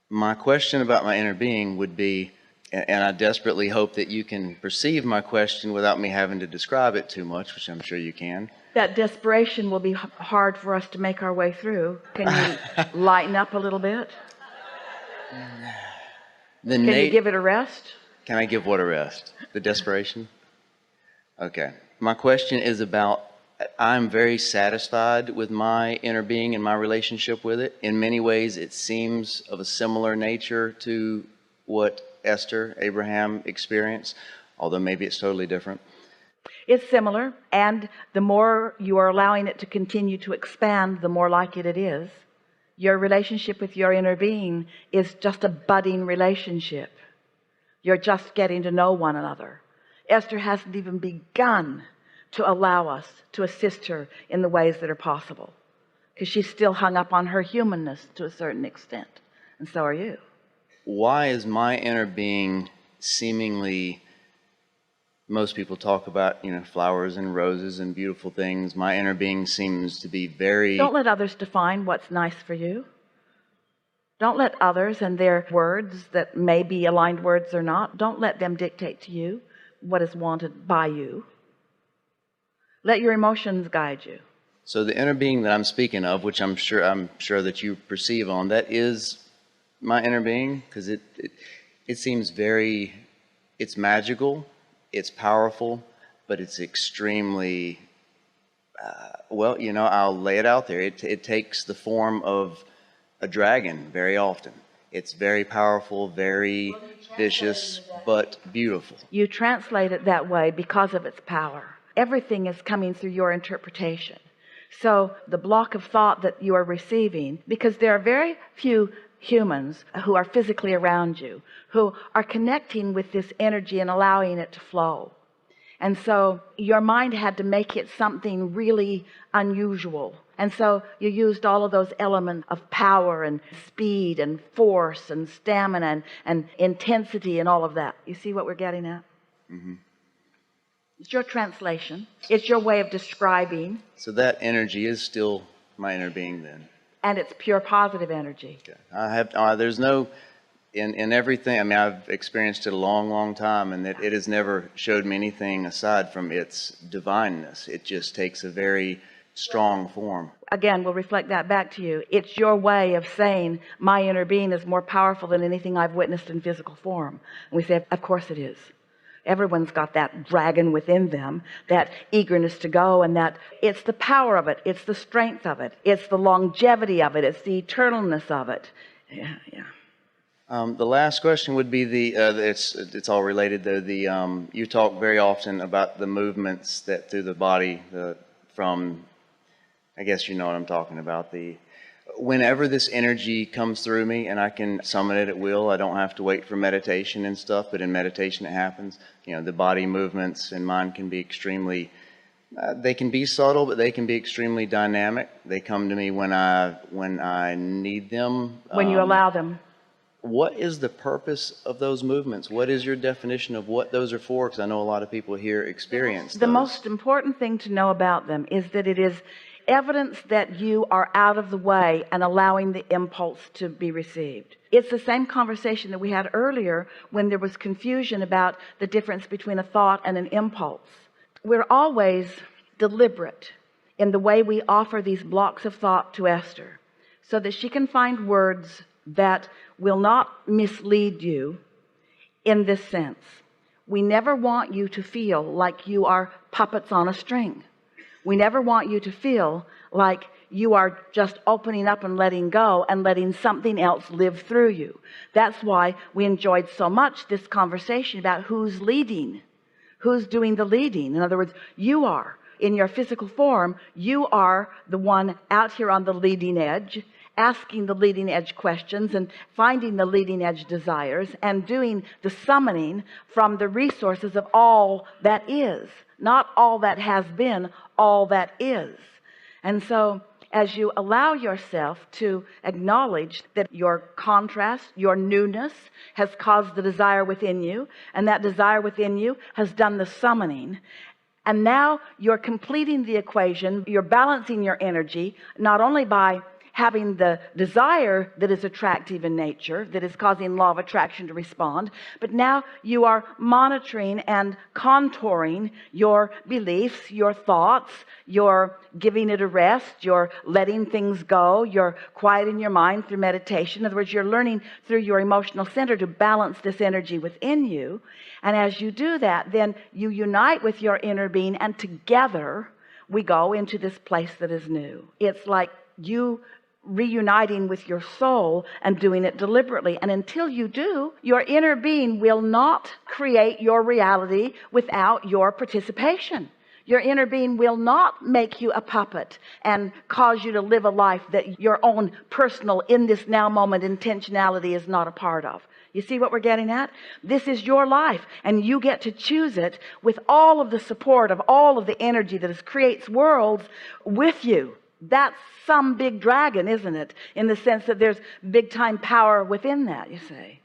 My question about my inner being would be, and I desperately hope that you can perceive my question without me having to describe it too much, which I'm sure you can. That desperation will be hard for us to make our way through. Can you lighten up a little bit? Can you give it a rest? Can I give what a rest? The desperation? Okay. My question is about, I'm very satisfied with my inner being and my relationship with it. In many ways, it seems of a similar nature to what Esther, Abraham experienced, although maybe it's totally different. It's similar, and the more you are allowing it to continue to expand, the more like it is. Your relationship with your inner being is just a budding relationship. You're just getting to know one another. Esther hasn't even begun to allow us to assist her in the ways that are possible, because she's still hung up on her humanness to a certain extent, and so are you. Why is my inner being seemingly, most people talk about, flowers and roses and beautiful things. My inner being seems to be very... Don't let others define what's nice for you. Don't let others and their words that may be aligned words or not, don't let them dictate to you what is wanted by you. Let your emotions guide you. So the inner being that I'm speaking of, which I'm sure that you perceive on, that is my inner being, because it seems very, it's magical, it's powerful, but it's extremely, well, I'll lay it out there. It takes the form of a dragon very often. It's very powerful, very vicious, but beautiful. You translate it that way because of its power. Everything is coming through your interpretation. So the block of thought that you are receiving, because there are very few humans who are physically around you, who are connecting with this energy and allowing it to flow. And so your mind had to make it something really unusual. And so you used all of those elements of power and speed and force and stamina and intensity and all of that. You see what we're getting at? Mm-hmm. It's your translation. It's your way of describing. So that energy is still my inner being then. And it's pure positive energy. Okay. I have, there's no, in everything, I mean, I've experienced it a long, long time, and it has never showed me anything aside from its divineness. It just takes a very strong form. Again, we'll reflect that back to you. It's your way of saying my inner being is more powerful than anything I've witnessed in physical form. And we say, of course it is. Everyone's got that dragon within them, that eagerness to go, and that it's the power of it, it's the strength of it, it's the longevity of it, it's the eternalness of it. Yeah. The last question would be it's all related though. You talk very often about the movements that through the body, from, I guess you know what I'm talking about. Whenever this energy comes through me and I can summon it at will, I don't have to wait for meditation and stuff, but in meditation it happens. The body movements in mine can be extremely, they can be subtle, but they can be extremely dynamic. They come to me when I need them. When you allow them. What is the purpose of those movements? What is your definition of what those are for? Because I know a lot of people here experience those. The most important thing to know about them is that it is evidence that you are out of the way and allowing the impulse to be received. It's the same conversation that we had earlier when there was confusion about the difference between a thought and an impulse. We're always deliberate in the way we offer these blocks of thought to Esther so that she can find words that will not mislead you in this sense. We never want you to feel like you are puppets on a string. We never want you to feel like you are just opening up and letting go and letting something else live through you. That's why we enjoyed so much this conversation about who's leading, who's doing the leading. In other words, you are. In your physical form, you are the one out here on the leading edge, asking the leading edge questions and finding the leading edge desires and doing the summoning from the resources of all that is. Not all that has been, all that is. And so as you allow yourself to acknowledge that your contrast, your newness has caused the desire within you, and that desire within you has done the summoning, and now you're completing the equation, you're balancing your energy, not only by having the desire that is attractive in nature, that is causing law of attraction to respond, but now you are monitoring and contouring your beliefs, your thoughts, you're giving it a rest, you're letting things go, you're quieting your mind through meditation. In other words, you're learning through your emotional center to balance this energy within you. And as you do that, then you unite with your inner being, and together we go into this place that is new. It's like you reuniting with your soul and doing it deliberately. And until you do, your inner being will not create your reality without your participation. Your inner being will not make you a puppet and cause you to live a life that your own personal, in this now moment intentionality is not a part of. You see what we're getting at? This is your life, and you get to choose it with all of the support of all of the energy that creates worlds with you. That's some big dragon, isn't it? In the sense that there's big time power within that, you see.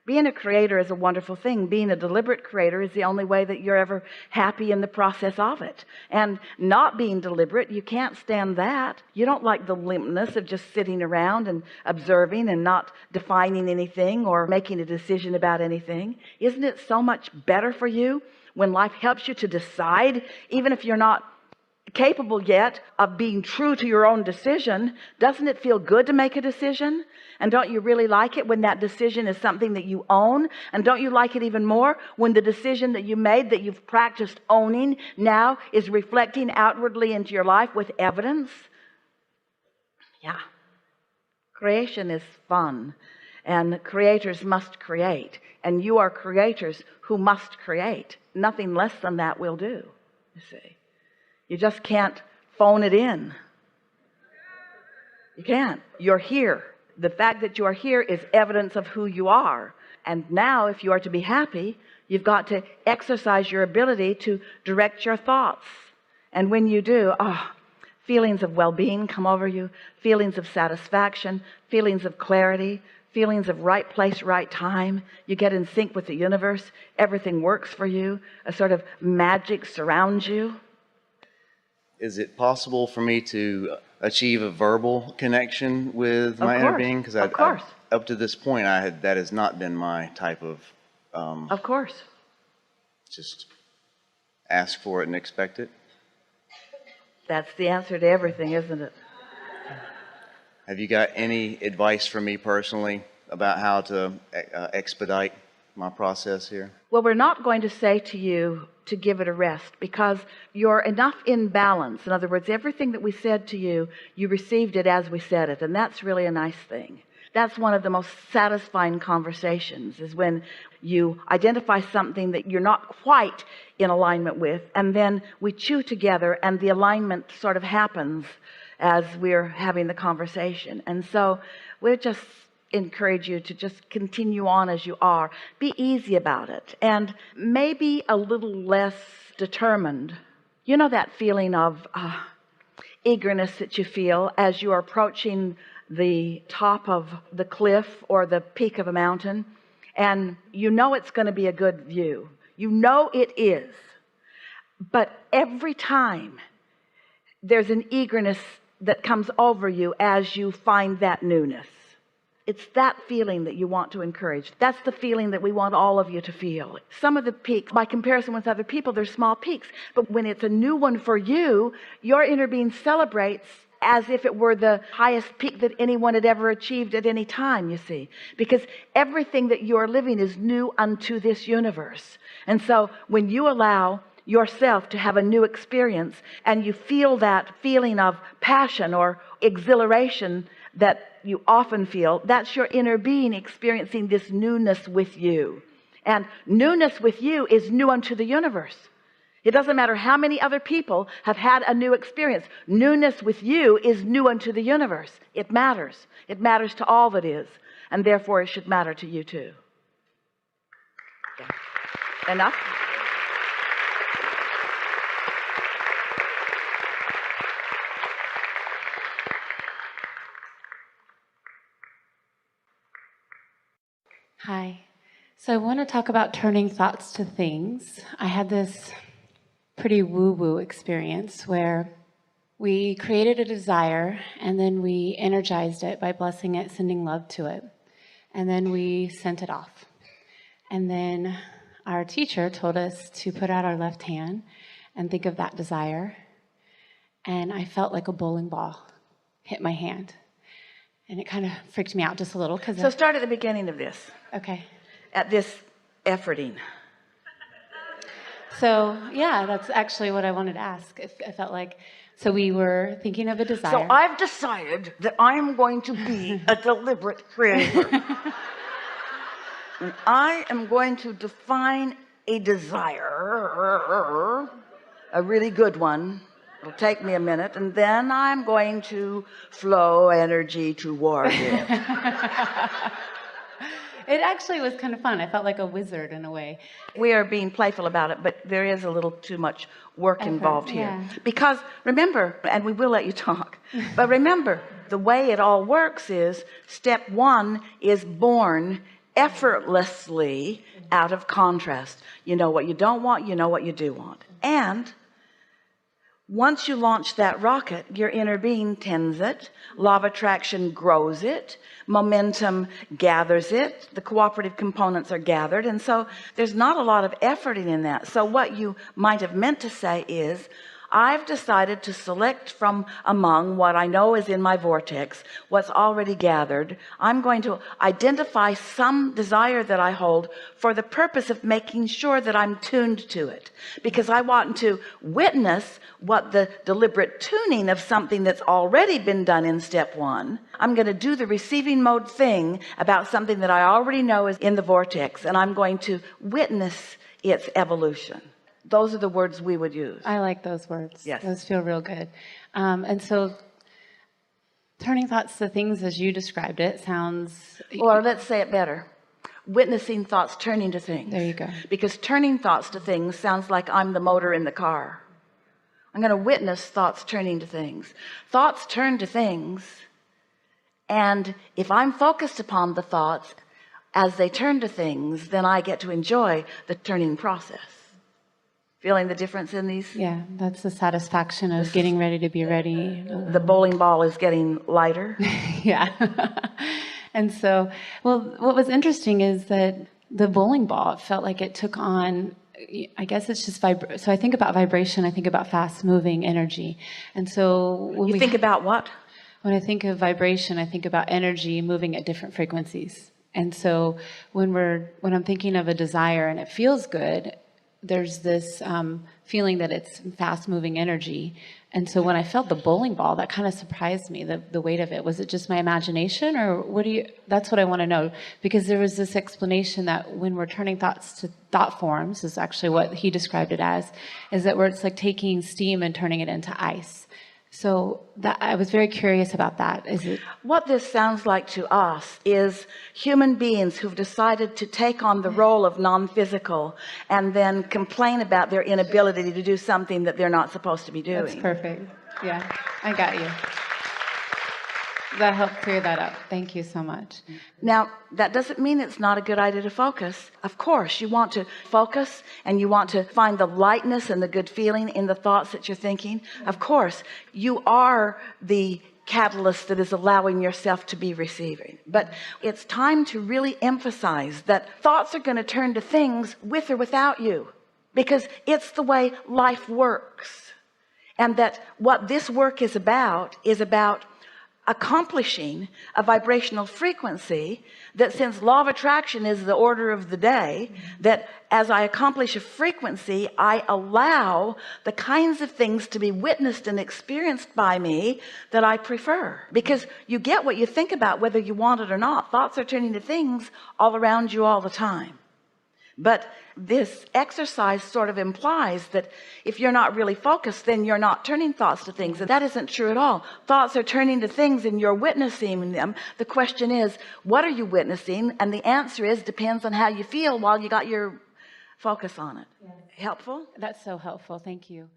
Being a creator is a wonderful thing. Being a deliberate creator is the only way that you're ever happy in the process of it. And not being deliberate, you can't stand that. You don't like the limpness of just sitting around and observing and not defining anything or making a decision about anything. Isn't it so much better for you when life helps you to decide, even if you're not capable yet of being true to your own decision? Doesn't it feel good to make a decision? And don't you really like it when that decision is something that you own? And don't you like it even more when the decision that you made, that you've practiced owning, now is reflecting outwardly into your life with evidence? Yeah. Creation is fun, and creators must create, and you are creators who must create. Nothing less than that will do, you see. You just can't phone it in. You can't. You're here. The fact that you are here is evidence of who you are. And now, if you are to be happy, you've got to exercise your ability to direct your thoughts. And when you do, feelings of well-being come over you, feelings of satisfaction, feelings of clarity, feelings of right place, right time. You get in sync with the universe. Everything works for you. A sort of magic surrounds you. Is it possible for me to achieve a verbal connection with my inner being? Because of course. Up to this point, that has not been my type of. Of course. Just ask for it and expect it. That's the answer to everything, isn't it? Have you got any advice for me personally about how to expedite my process here? Well, we're not going to say to you to give it a rest, because you're enough in balance. In other words, everything that we said to you, you received it as we said it, and that's really a nice thing. That's one of the most satisfying conversations, is when you identify something that you're not quite in alignment with, and then we chew together and the alignment sort of happens as we're having the conversation. And so we're just encourage you to just continue on as you are. Be easy about it, and maybe a little less determined. You know that feeling of eagerness that you feel as you are approaching the top of the cliff or the peak of a mountain, and you know it's going to be a good view. You know it is. But every time there's an eagerness that comes over you as you find that newness. It's that feeling that you want to encourage. That's the feeling that we want all of you to feel. Some of the peaks, by comparison with other people, they're small peaks. But when it's a new one for you, your inner being celebrates as if it were the highest peak that anyone had ever achieved at any time, you see. Because everything that you are living is new unto this universe. And so when you allow yourself to have a new experience, and you feel that feeling of passion or exhilaration that you often feel, that's your inner being experiencing this newness with you. And newness with you is new unto the universe. It doesn't matter how many other people have had a new experience. Newness with you is new unto the universe. It matters. It matters to all that is, and therefore it should matter to you too. Yeah. Enough? Hi. So I want to talk about turning thoughts to things. I had this pretty woo-woo experience where We created a desire, and then we energized it by blessing it, sending love to it. And then we sent it off. And then our teacher told us to put out our left hand and think of that desire. And I felt like a bowling ball hit my hand. And it kind of freaked me out just a little. So start at the beginning of this. Okay. At this efforting. So, yeah, that's actually what I wanted to ask. I felt like, so we were thinking of a desire. So I've decided that I'm going to be a deliberate creator. And I am going to define a desire, a really good one. It'll take me a minute, and then I'm going to flow energy toward it. It actually was kind of fun. I felt like a wizard in a way. We are being playful about it, but there is a little too much work involved here. Yeah. Because remember, and we will let you talk, but remember, the way it all works is step one is born effortlessly out of contrast. You know what you don't want, you know what you do want. And once you launch that rocket, your inner being tends it, law of attraction grows it, momentum gathers it, the cooperative components are gathered, and so there's not a lot of effort in that. So what you might have meant to say is, I've decided to select from among what I know is in my vortex, what's already gathered. I'm going to identify some desire that I hold for the purpose of making sure that I'm tuned to it, because I want to witness what the deliberate tuning of something that's already been done in step one. I'm going to do the receiving mode thing about something that I already know is in the vortex, and I'm going to witness its evolution. Those are the words we would use. I like those words. Yes. Those feel real good. And so turning thoughts to things as you described it sounds... Or let's say it better. Witnessing thoughts turning to things. There you go. Because turning thoughts to things sounds like I'm the motor in the car. I'm going to witness thoughts turning to things. Thoughts turn to things. And if I'm focused upon the thoughts as they turn to things, then I get to enjoy the turning process. Feeling the difference in these? Yeah, that's the satisfaction of getting ready to be ready. The bowling ball is getting lighter. Yeah. And so, well, what was interesting is that the bowling ball, it felt like it took on, I guess it's just so I think about vibration, I think about fast moving energy. And so when you think about what? When I think of vibration, I think about energy moving at different frequencies. And so when I'm thinking of a desire and it feels good, there's this feeling that it's fast moving energy. And so when I felt the bowling ball, that kind of surprised me, the weight of it. Was it just my imagination, or that's what I want to know, because there was this explanation that when we're turning thoughts to thought forms, is actually what he described it as, is that where it's like taking steam and turning it into ice. So I was very curious about that. What this sounds like to us is human beings who've decided to take on the role of non-physical and then complain about their inability to do something that they're not supposed to be doing. That's perfect. Yeah, I got you. That helped clear that up. Thank you so much. Now, that doesn't mean it's not a good idea to focus. Of course, you want to focus and you want to find the lightness and the good feeling in the thoughts that you're thinking. Of course, you are the catalyst that is allowing yourself to be receiving. But it's time to really emphasize that thoughts are going to turn to things with or without you, because it's the way life works. And that what this work is about accomplishing a vibrational frequency that, since law of attraction is the order of the day, that as I accomplish a frequency, I allow the kinds of things to be witnessed and experienced by me that I prefer. Because you get what you think about, whether you want it or not. Thoughts are turning to things all around you all the time. But this exercise sort of implies that if you're not really focused, then you're not turning thoughts to things. And that isn't true at all. Thoughts are turning to things and you're witnessing them. The question is, what are you witnessing? And the answer is, depends on how you feel while you got your focus on it. Yeah. Helpful? That's so helpful. Thank you.